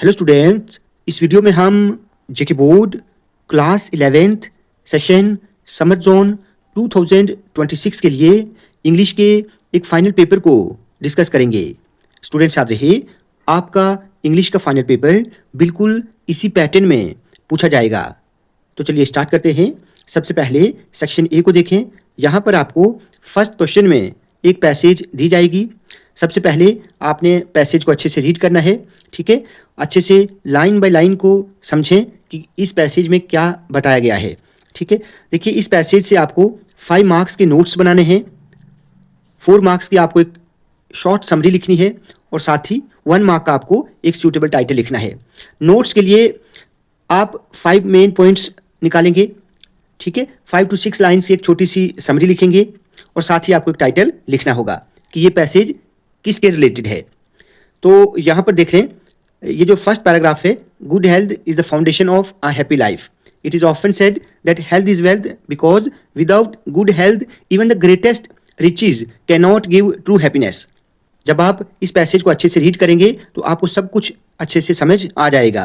Hello students, इस video में हम JK board class 11th session summer zone 2026 के लिए इंग्लिश के एक फाइनल पेपर को डिस्कस करेंगे। स्टूडेंट्स याद रहे, आपका इंग्लिश का फाइनल पेपर बिल्कुल इसी पैटर्न में पूछा जाएगा। तो चलिए स्टार्ट करते हैं। सबसे पहले सेक्शन ए को देखें। यहाँ पर आपको फर्स्ट क्वेश्चन में एक पैसेज दी जाएगी। सबसे पहले आपने पैसेज को अच्छे से रीड करना है, ठीक है। अच्छे से लाइन बाय लाइन को समझें कि इस पैसेज में क्या बताया गया है, ठीक है। देखिए, इस पैसेज से आपको 5 मार्क्स के नोट्स बनाने हैं, 4 मार्क्स की आपको एक शॉर्ट समरी लिखनी है और साथ ही 1 मार्क का आपको एक सूटेबल टाइटल लिखना है। नोट्स के लिए आप 5 मेन पॉइंट्स निकालेंगे, ठीक है। 5 to 6 लाइन्स की एक छोटी सी समरी लिखेंगे और साथ ही आपको एक टाइटल लिखना होगा कि ये पैसेज किसके रिलेटेड है। तो यहाँ पर देख लें, ये जो फर्स्ट पैराग्राफ है, good health is the foundation of a happy life. It is often said that health is wealth because without good health even the greatest riches can not give true happiness. जब आप इस passage को अच्छे से read करेंगे तो आपको सब कुछ अच्छे से समझ आ जाएगा।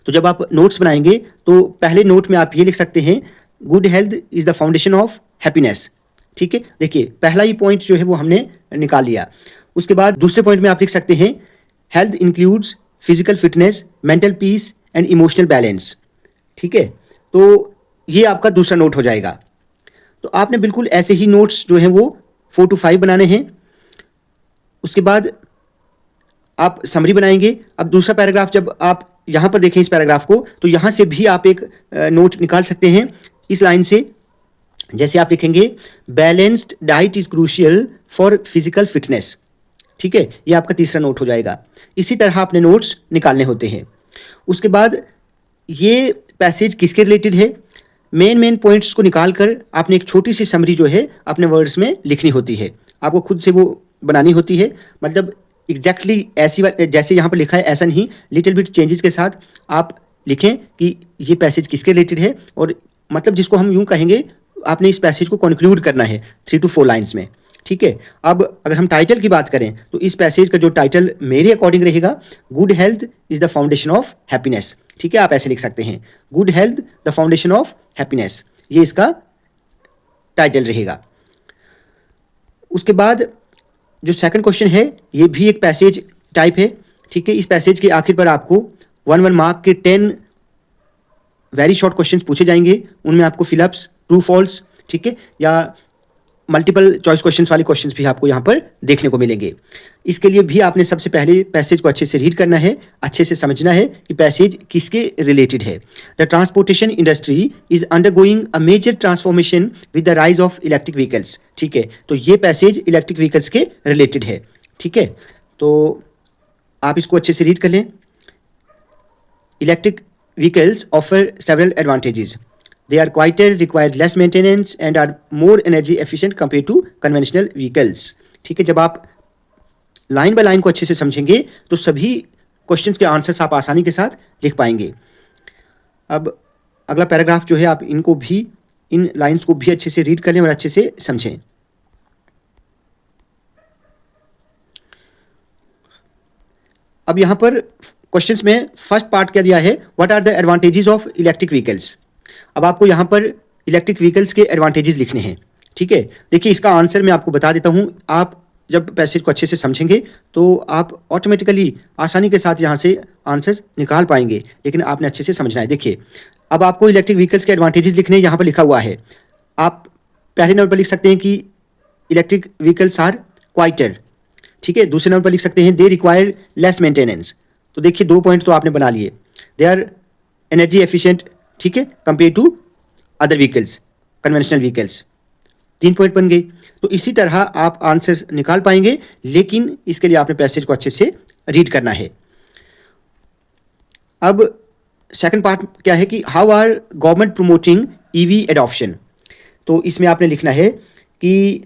तो जब आप नोट्स बनाएंगे तो पहले नोट में आप ये लिख सकते हैं, good health is the foundation of happiness, ठीक है। देखिए, पहला ही पॉइंट जो है वो हमने निकाल लिया। उसके बाद दूसरे पॉइंट में आप लिख सकते हैं, health includes physical fitness, mental peace and emotional balance, ठीक है। तो ये आपका दूसरा नोट हो जाएगा। तो आपने बिल्कुल ऐसे ही नोट्स जो हैं वो 4 to 5 बनाने हैं। उसके बाद आप समरी बनाएंगे। अब दूसरा पैराग्राफ जब आप यहाँ पर देखें इस पैराग्राफ को, तो यहाँ से भी आप एक नोट निकाल सकते हैं इस लाइन से। जैसे आप लिखेंगे, balanced diet is crucial for physical fitness, ठीक है। ये आपका तीसरा नोट हो जाएगा। इसी तरह अपने नोट्स निकालने होते हैं। उसके बाद ये पैसेज किसके रिलेटेड है, मेन पॉइंट्स को निकाल कर आपने एक छोटी सी समरी जो है अपने वर्ड्स में लिखनी होती है। आपको खुद से वो बनानी होती है, मतलब एग्जैक्टली ऐसी जैसे यहाँ पर लिखा है ऐसा नहीं, लिटिल बिट चेंजेस के साथ आप लिखें कि ये पैसेज किसके रिलेटेड है। और मतलब जिसको हम यूँ कहेंगे, आपने इस पैसेज को कंक्लूड करना है 3 to 4 लाइन्स में, ठीक है। अब अगर हम टाइटल की बात करें तो इस पैसेज का जो टाइटल मेरे अकॉर्डिंग रहेगा, good health is the foundation of happiness, ठीक है। आप ऐसे लिख सकते हैं, good health the foundation of happiness, ये इसका टाइटल रहेगा। उसके बाद जो सेकंड क्वेश्चन है, ये भी एक पैसेज टाइप है, ठीक है। इस पैसेज के आखिर पर आपको 1 मार्क के 10 वेरी शॉर्ट क्वेश्चंस पूछे जाएंगे। उनमें आपको फिलअप्स, ट्रू फॉल्स, ठीक है, या मल्टीपल चॉइस क्वेश्चंस वाले क्वेश्चंस भी आपको यहाँ पर देखने को मिलेंगे। इसके लिए भी आपने सबसे पहले पैसेज को अच्छे से रीड करना है, अच्छे से समझना है कि पैसेज किसके रिलेटेड है। The transportation industry is undergoing a major transformation with the rise of electric vehicles, ठीक है। तो ये पैसेज इलेक्ट्रिक व्हीकल्स के रिलेटेड है, ठीक है। तो आप इसको अच्छे से रीड कर लें। Electric vehicles offer several advantages. They are quieter, require less maintenance and are more energy efficient compared to conventional vehicles, ठीक है। जब आप लाइन बाय लाइन को अच्छे से समझेंगे तो सभी क्वेश्चंस के आंसर्स आप आसानी के साथ लिख पाएंगे। अब अगला पैराग्राफ जो है, आप इनको भी, इन लाइंस को भी अच्छे से रीड कर लें और अच्छे से समझें। अब यहाँ पर क्वेश्चंस में फर्स्ट पार्ट क्या दिया है, what are the advantages of electric vehicles. अब आपको यहाँ पर इलेक्ट्रिक व्हीकल्स के एडवांटेजेस लिखने हैं, ठीक है। देखिए, इसका आंसर मैं आपको बता देता हूँ। आप जब पैसेज को अच्छे से समझेंगे तो आप ऑटोमेटिकली आसानी के साथ यहाँ से आंसर्स निकाल पाएंगे, लेकिन आपने अच्छे से समझना है। देखिए, अब आपको इलेक्ट्रिक व्हीकल्स के एडवांटेजेस लिखने हैं। यहाँ पर लिखा हुआ है, आप पहले नंबर पर लिख सकते हैं कि इलेक्ट्रिक व्हीकल्स आर क्वाइटर, ठीक है। दूसरे नंबर पर लिख सकते हैं, दे रिक्वायर लेस मेंटेनेंस। तो देखिए, 2 पॉइंट तो आपने बना लिए। दे आर एनर्जी एफिशिएंट, ठीक है, compare to other vehicles, conventional vehicles. 3 point बन गए। तो इसी तरह आप आंसर निकाल पाएंगे, लेकिन इसके लिए आपने पैसेज को अच्छे से रीड करना है। अब सेकंड पार्ट क्या है कि how are government promoting EV adoption. तो इसमें आपने लिखना है कि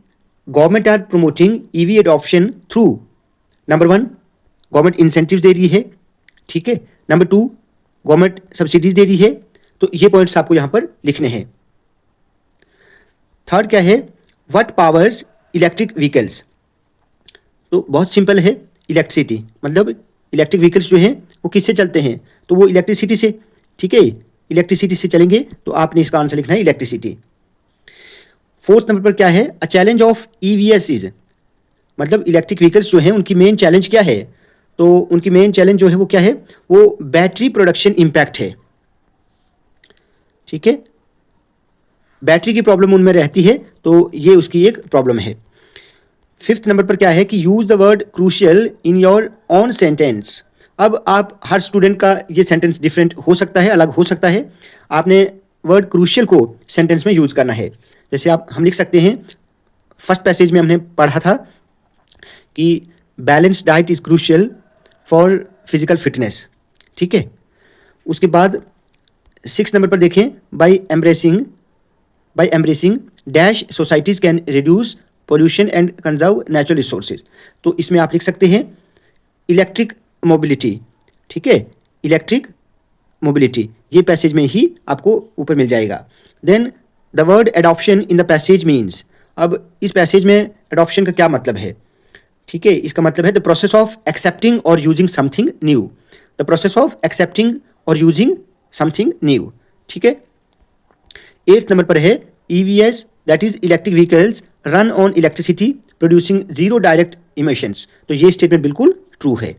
government are promoting EV adoption through, number 1 government incentives दे रही है, ठीक है। नंबर 2 गवर्नमेंट सब्सिडीज दे रही है। तो ये पॉइंट्स आपको यहाँ पर लिखने हैं। थर्ड क्या है, व्हाट पावर्स इलेक्ट्रिक व्हीकल्स। तो बहुत सिंपल है, इलेक्ट्रिसिटी, मतलब इलेक्ट्रिक व्हीकल्स जो हैं वो किससे चलते हैं, तो वो इलेक्ट्रिसिटी से, ठीक है, इलेक्ट्रिसिटी से चलेंगे, तो आपने इसका आंसर लिखना है इलेक्ट्रिसिटी। फोर्थ नंबर पर क्या है, a challenge of EVS is, मतलब इलेक्ट्रिक व्हीकल्स जो हैं उनकी मेन चैलेंज क्या है, तो उनकी मेन चैलेंज जो है वो क्या है, वो बैटरी प्रोडक्शन इम्पैक्ट है, ठीक है, बैटरी की प्रॉब्लम उनमें रहती है, तो ये उसकी एक प्रॉब्लम है। फिफ्थ नंबर पर क्या है कि use the word crucial in your on sentence. अब आप हर स्टूडेंट का ये सेंटेंस डिफरेंट हो सकता है, अलग हो सकता है, आपने वर्ड क्रूशियल को सेंटेंस में यूज करना है। जैसे हम लिख सकते हैं, फर्स्ट पैसेज में हमने पढ़ा था कि balance diet is crucial for physical fitness, ठीक है। उसके बाद 6 नंबर पर देखें, by embracing dash societies can reduce pollution and conserve natural resources. तो इसमें आप लिख सकते हैं इलेक्ट्रिक मोबिलिटी, ठीक है, इलेक्ट्रिक मोबिलिटी, ये पैसेज में ही आपको ऊपर मिल जाएगा। Then the word adoption in the passage means, अब इस पैसेज में एडॉप्शन का क्या मतलब है, ठीक है, इसका मतलब है द प्रोसेस ऑफ एक्सेप्टिंग और using something new, the process of accepting और यूजिंग समथिंग न्यू, ठीक है। 8th नंबर पर है EVS that is electric vehicles run on electricity producing zero direct emissions, तो ये स्टेटमेंट बिल्कुल ट्रू है।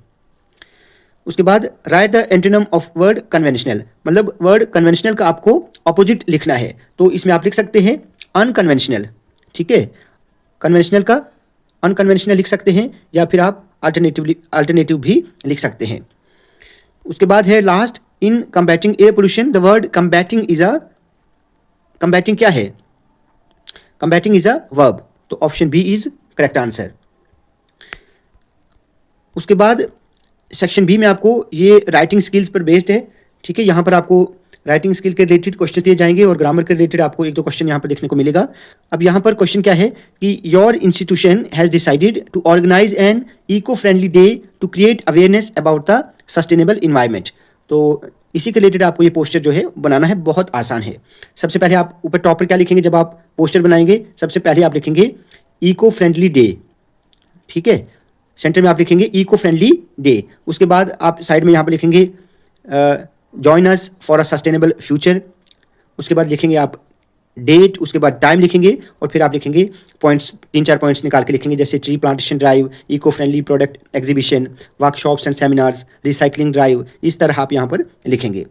उसके बाद right the antonym of word conventional, मतलब वर्ड कन्वेंशनल का आपको ऑपोजिट लिखना है, तो इसमें आप लिख सकते हैं अनकन्वेंशनल, ठीक है, कन्वेंशनल का अनकन्वेंशनल लिख सकते हैं, या फिर आप अल्टरनेटिव भी लिख सकते हैं। उसके बाद है last, in combating air pollution the word combating क्या है, कंबैटिंग इज अ वर्ब, तो option B is correct answer. उसके बाद सेक्शन बी में आपको ये राइटिंग स्किल्स पर बेस्ड है, ठीक है, यहाँ पर आपको राइटिंग स्किल के रिलेटेड क्वेश्चन दिए जाएंगे और ग्रामर के रिलेटेड आपको 1-2 क्वेश्चन यहाँ पर देखने को मिलेगा। अब यहाँ पर क्वेश्चन क्या है कि your institution has decided to organise an eco friendly day to create awareness about the sustainable environment. तो इसी के रिलेटेड आपको ये पोस्टर जो है बनाना है, बहुत आसान है। सबसे पहले आप ऊपर टॉप पर क्या लिखेंगे, जब आप पोस्टर बनाएंगे सबसे पहले आप लिखेंगे इको फ्रेंडली डे, ठीक है, सेंटर में आप लिखेंगे इको फ्रेंडली डे। उसके बाद आप साइड में यहाँ पर लिखेंगे join us for a sustainable future. उसके बाद लिखेंगे आप डेट, उसके बाद टाइम लिखेंगे और फिर आप लिखेंगे पॉइंट्स, 3-4 पॉइंट्स निकाल के लिखेंगे, जैसे tree plantation drive, eco friendly product exhibition, workshops and seminars, recycling drive, इस तरह आप यहाँ पर लिखेंगे।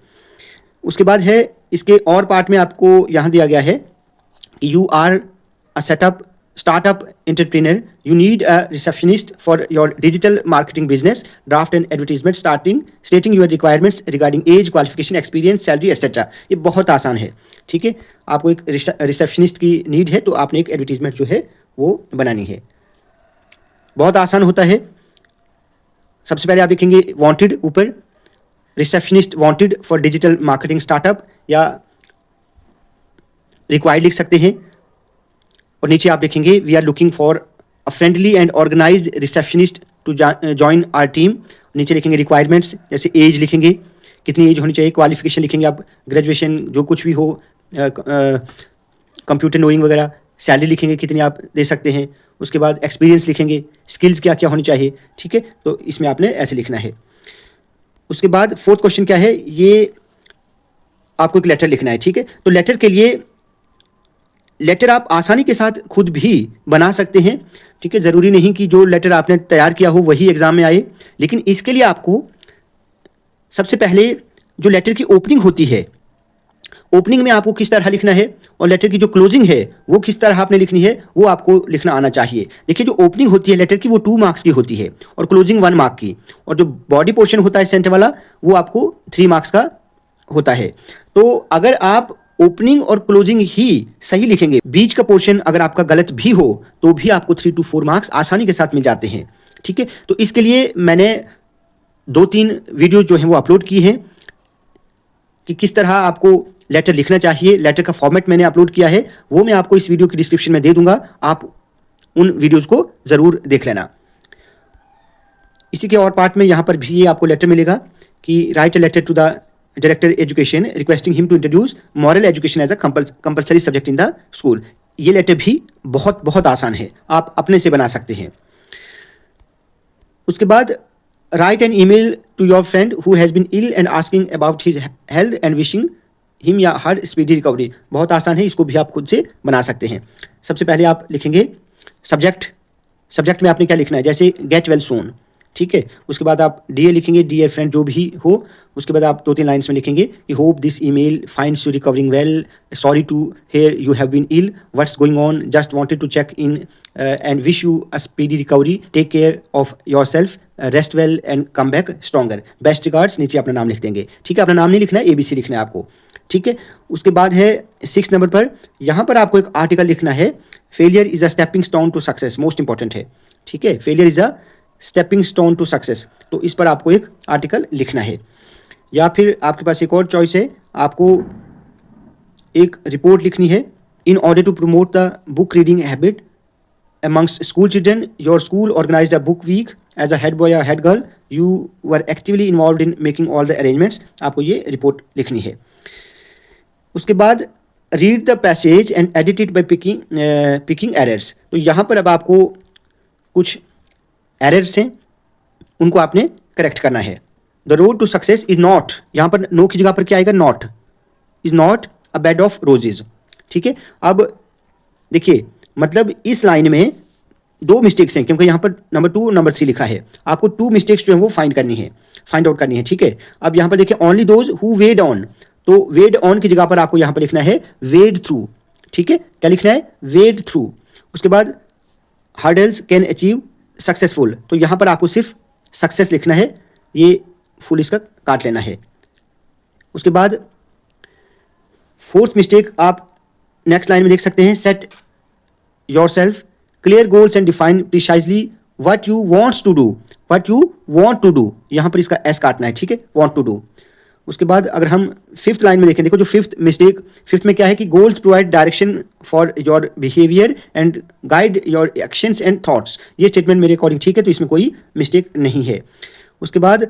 उसके बाद है इसके और पार्ट में आपको यहाँ दिया गया है you are a setup startup entrepreneur, you need a receptionist for your digital marketing business, draft an advertisement stating your requirements regarding age, qualification, experience, salary etc. ये बहुत आसान है, ठीक है, आपको एक रिसेप्शनिस्ट की नीड है तो आपने एक एडवर्टीजमेंट जो है वो बनानी है, बहुत आसान होता है। सबसे पहले आप लिखेंगे वांटेड ऊपर, receptionist wanted for digital marketing startup, या रिक्वायर्ड लिख सकते हैं, और नीचे आप लिखेंगे we are looking for a friendly and organised receptionist to join our team. नीचे लिखेंगे रिक्वायरमेंट्स, जैसे एज लिखेंगे, कितनी एज होनी चाहिए, क्वालिफिकेशन लिखेंगे आप ग्रेजुएशन जो कुछ भी हो, कंप्यूटर नोइंग वगैरह, सैलरी लिखेंगे कितनी आप दे सकते हैं, उसके बाद एक्सपीरियंस लिखेंगे, स्किल्स क्या क्या होनी चाहिए, ठीक है, तो इसमें आपने ऐसे लिखना है। उसके बाद 4th क्वेश्चन क्या है, ये आपको एक लेटर लिखना है, ठीक है, तो लेटर के लिए लेटर आप आसानी के साथ खुद भी बना सकते हैं, ठीक है, ज़रूरी नहीं कि जो लेटर आपने तैयार किया हो वही एग्जाम में आए, लेकिन इसके लिए आपको सबसे पहले जो लेटर की ओपनिंग होती है, ओपनिंग में आपको किस तरह लिखना है और लेटर की जो क्लोजिंग है वो किस तरह आपने लिखनी है वो आपको लिखना आना चाहिए। देखिए जो ओपनिंग होती है लेटर की वो 2 मार्क्स की होती है और क्लोजिंग 1 मार्क की, और जो बॉडी पोर्शन होता है सेंटर वाला वो आपको 3 मार्क्स का होता है। तो अगर आप ओपनिंग और क्लोजिंग ही सही लिखेंगे, बीच का पोर्शन अगर आपका गलत भी हो तो भी आपको 3 to 4 मार्क्स आसानी के साथ मिल जाते हैं, ठीक है। तो इसके लिए मैंने 2-3 वीडियो जो हैं वो अपलोड की हैं कि किस तरह आपको लेटर लिखना चाहिए, लेटर का फॉर्मेट मैंने अपलोड किया है, वो मैं आपको इस वीडियो की डिस्क्रिप्शन में दे दूंगा, आप उन वीडियोस को ज़रूर देख लेना। इसी के और पार्ट में यहाँ पर भी ये आपको लेटर मिलेगा कि write a letter to the director education requesting him to introduce moral education as a compulsory subject in the school. ये लेटर भी बहुत बहुत आसान है, आप अपने से बना सकते हैं। उसके बाद write an email to your friend who has been ill and asking about his health and wishing him या हर स्पीडी रिकवरी। बहुत आसान है, इसको भी आप खुद से बना सकते हैं। सबसे पहले आप लिखेंगे सब्जेक्ट में आपने क्या लिखना है, जैसे गेट वेल सून, ठीक है। उसके बाद आप डियर लिखेंगे, डियर फ्रेंड जो भी हो। उसके बाद आप 2-3 लाइन्स में लिखेंगे कि hope this email finds you recovering well, sorry to hear you have been ill, what's going on, just wanted to check in and wish you a speedy recovery, take care of yourself, rest well and come back stronger, best regards. नीचे अपना नाम लिख देंगे, ठीक है। अपना नाम नहीं लिखना है, ABC लिखना है आपको, ठीक है। उसके बाद है 6 नंबर पर, यहाँ पर आपको एक आर्टिकल लिखना है, failure is a stepping stone to success, most important है, ठीक है। Failure is a stepping stone to success, तो इस पर आपको एक आर्टिकल लिखना है। या फिर आपके पास एक और चॉइस है, आपको एक रिपोर्ट लिखनी है। In order to promote the book reading habit amongst school children, your school organized a book week. As a head boy or head girl, you were actively involved in making all the arrangements. आपको ये report लिखनी है। उसके बाद read the passage and edit it by picking errors. तो यहाँ पर अब आपको कुछ एरर्स हैं, उनको आपने करेक्ट करना है। The road to success is not, यहाँ पर नो की जगह पर क्या आएगा, not, is not a bed of roses, ठीक है। अब देखिए, मतलब इस लाइन में 2 मिस्टेक्स हैं, क्योंकि यहाँ पर नंबर 2 नंबर 3 लिखा है। आपको 2 मिस्टेक्स जो है वो फाइंड आउट करनी है, ठीक है। अब यहाँ पर देखिए, only those who wade on, तो वेड ऑन की जगह पर आपको यहाँ पर लिखना है वेड थ्रू, ठीक है। क्या लिखना है, वेड थ्रू। उसके बाद हर्डल्स कैन अचीव सक्सेसफुल, तो यहाँ पर आपको सिर्फ सक्सेस लिखना है, ये फुल इसका काट लेना है। उसके बाद 4th मिस्टेक आप नेक्स्ट लाइन में देख सकते हैं, set yourself clear goals and define precisely what you want to do, यहाँ पर इसका S काटना है, ठीक है, want to do। उसके बाद अगर हम 5th लाइन में देखें, देखो जो 5th मिस्टेक, 5th में क्या है कि goals provide direction for your behaviour and guide your actions and thoughts, ये स्टेटमेंट मेरे अकॉर्डिंग ठीक है, तो इसमें कोई मिस्टेक नहीं है। उसके बाद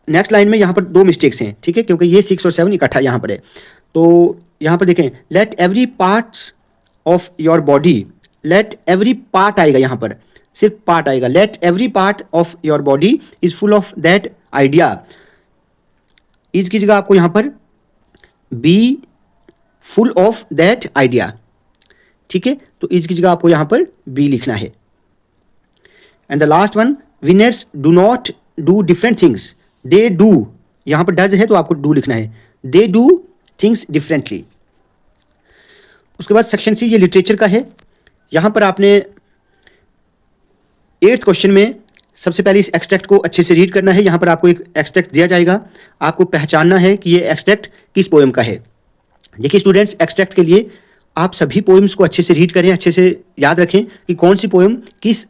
नेक्स्ट लाइन में यहाँ पर 2 मिस्टेक्स हैं, ठीक है, क्योंकि ये 6 और 7 इकट्ठा यहाँ पर है। तो यहाँ पर देखें, let every parts of your body, let every part आएगा, यहाँ पर सिर्फ पार्ट आएगा, let every part of your body is full of that idea, is की जगह आपको यहाँ पर be full of that idea, ठीक है। तो इज की जगह आपको यहाँ पर बी लिखना है। And the last one, winners do not do different things, they do, यहाँ पर डज है तो आपको डू लिखना है, दे डू थिंग्स डिफरेंटली। उसके बाद सेक्शन सी, ये लिटरेचर का है। यहाँ पर आपने 8th क्वेश्चन में सबसे पहले इस एक्सट्रैक्ट को अच्छे से रीड करना है। यहाँ पर आपको एक एक्सट्रैक्ट दिया जाएगा, आपको पहचानना है कि ये एक्सट्रैक्ट किस पोएम का है। देखिए स्टूडेंट्स, एक्सट्रैक्ट के लिए आप सभी पोएम्स को अच्छे से रीड करें, अच्छे से याद रखें कि कौन सी पोएम किस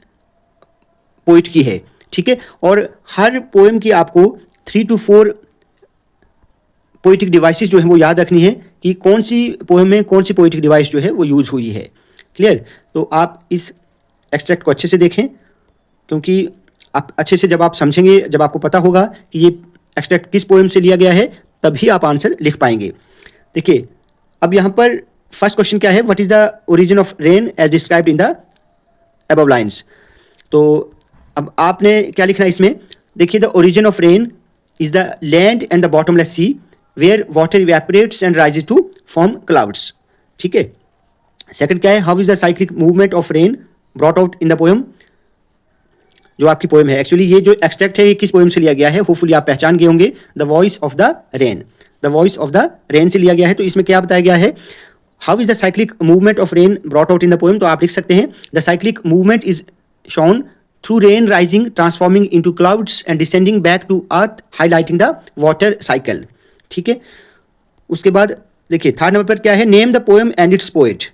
पोइट की है, ठीक है। और हर पोएम की आपको 3 to 4 पोइटिक डिवाइसेस जो है वो याद रखनी है कि कौन सी पोएम में कौन सी पोइटिक डिवाइस जो है वो यूज हुई है। क्लियर? तो आप इस एक्सट्रैक्ट को अच्छे से देखें, क्योंकि आप अच्छे से जब आप समझेंगे, जब आपको पता होगा कि ये एक्सट्रैक्ट किस पोएम से लिया गया है, तभी आप आंसर लिख पाएंगे। देखिए अब यहाँ पर फर्स्ट क्वेश्चन क्या है, what is the origin of rain as described in the above lines. तो अब आपने क्या लिखना है इसमें, देखिए the origin of rain is the land and the bottomless sea where water evaporates and rises to form clouds, ठीक है। सेकंड क्या है, how is the cyclic movement of rain brought out in the poem, जो आपकी poem है। Actually ये जो extract है ये किस पोएम से लिया गया है, होपफुली आप पहचान गए होंगे, the voice of the rain, the voice of the rain से लिया गया है। तो इसमें क्या बताया गया है, how is the cyclic movement of rain brought out in the poem. तो आप लिख सकते हैं the cyclic movement is shown through rain rising transforming into clouds and descending back to earth highlighting the water cycle, ठीक है। उसके बाद देखिए थर्ड नंबर पर क्या है, name the poem and it's poet.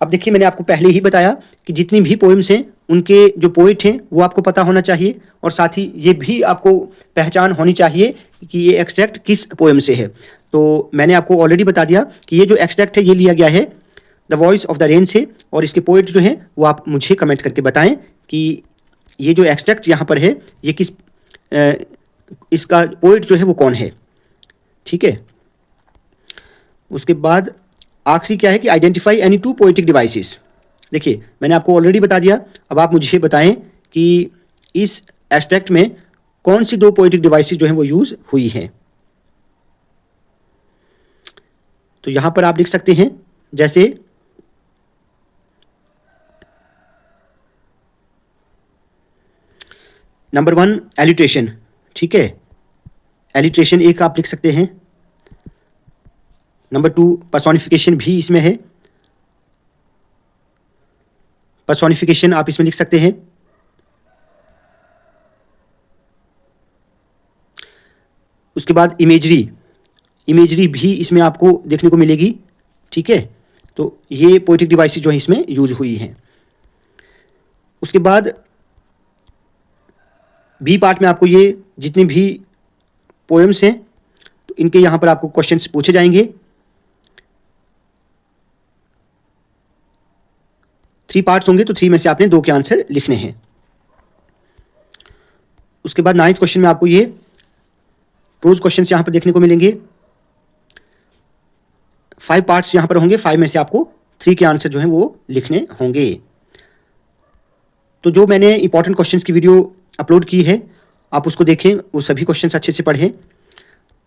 अब देखिए मैंने आपको पहले ही बताया कि जितनी भी पोएम्स हैं उनके जो पोइट हैं वो आपको पता होना चाहिए, और साथ ही ये भी आपको पहचान होनी चाहिए कि ये एक्सट्रैक्ट किस पोएम से है। तो मैंने आपको ऑलरेडी बता दिया कि ये जो एक्सट्रैक्ट है ये लिया गया है the voice of the rain से, और इसके पोइट जो हैं वो आप मुझे कमेंट करके बताएं कि ये जो एक्सट्रैक्ट यहाँ पर है ये किस इसका पोइट जो है वो कौन है, ठीक है। उसके बाद आखिरी क्या है कि identify any two poetic devices. देखिए मैंने आपको ऑलरेडी बता दिया, अब आप मुझे बताएं कि इस एक्सट्रैक्ट में कौन सी दो पोएटिक डिवाइसेस जो हैं वो यूज हुई हैं। तो यहां पर आप लिख सकते हैं जैसे नंबर 1 एलिट्रेशन, ठीक है, एलिट्रेशन एक आप लिख सकते हैं। नंबर 2 पर्सोनिफिकेशन भी इसमें है, पर्सोनिफिकेशन आप इसमें लिख सकते हैं। उसके बाद इमेजरी, इमेजरी भी इसमें आपको देखने को मिलेगी, ठीक है। तो ये पोएटिक डिवाइसेस जो है इसमें यूज हुई हैं। उसके बाद बी पार्ट में आपको ये जितने भी पोएम्स हैं तो इनके यहाँ पर आपको क्वेश्चंस पूछे जाएंगे। 3 पार्ट्स होंगे तो 3 में से आपने 2 के आंसर लिखने हैं। उसके बाद 9th क्वेश्चन में आपको ये प्रोज क्वेश्चंस यहाँ पर देखने को मिलेंगे। 5 पार्ट्स यहाँ पर होंगे, 5 में से आपको 3 के आंसर जो हैं वो लिखने होंगे। तो जो मैंने इंपॉर्टेंट क्वेश्चंस की वीडियो अपलोड की है आप उसको देखें, वो सभी क्वेश्चंस अच्छे से पढ़ें।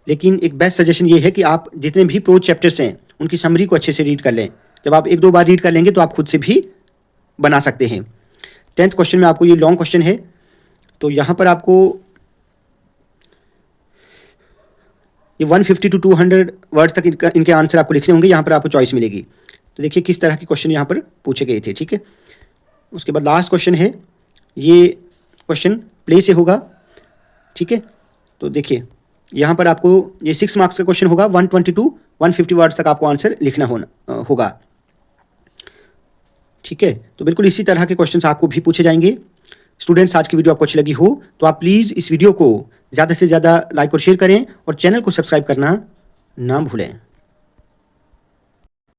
लेकिन एक बेस्ट सजेशन ये है कि आप जितने भी प्रोज चैप्टर्स हैं उनकी समरी को अच्छे से रीड कर लें। जब आप 1-2 बार रीड कर लेंगे तो आप खुद से भी बना सकते हैं। 10th क्वेश्चन में आपको ये लॉन्ग क्वेश्चन है, तो यहाँ पर आपको ये 150 to 200 वर्ड्स तक इनके आंसर आपको लिखने होंगे। यहाँ पर आपको चॉइस मिलेगी। तो देखिए किस तरह के क्वेश्चन यहाँ पर पूछे गए थे, ठीक है। उसके बाद लास्ट क्वेश्चन है, ये क्वेश्चन प्ले से होगा, ठीक है। तो देखिए यहाँ पर आपको ये 6 मार्क्स का क्वेश्चन होगा, 120 to 150 वर्ड्स तक आपको आंसर लिखना होगा, ठीक है। तो बिल्कुल इसी तरह के क्वेश्चंस आपको भी पूछे जाएंगे। स्टूडेंट्स, आज की वीडियो आपको अच्छी लगी हो तो आप प्लीज़ इस वीडियो को ज़्यादा से ज़्यादा लाइक और शेयर करें और चैनल को सब्सक्राइब करना ना भूलें।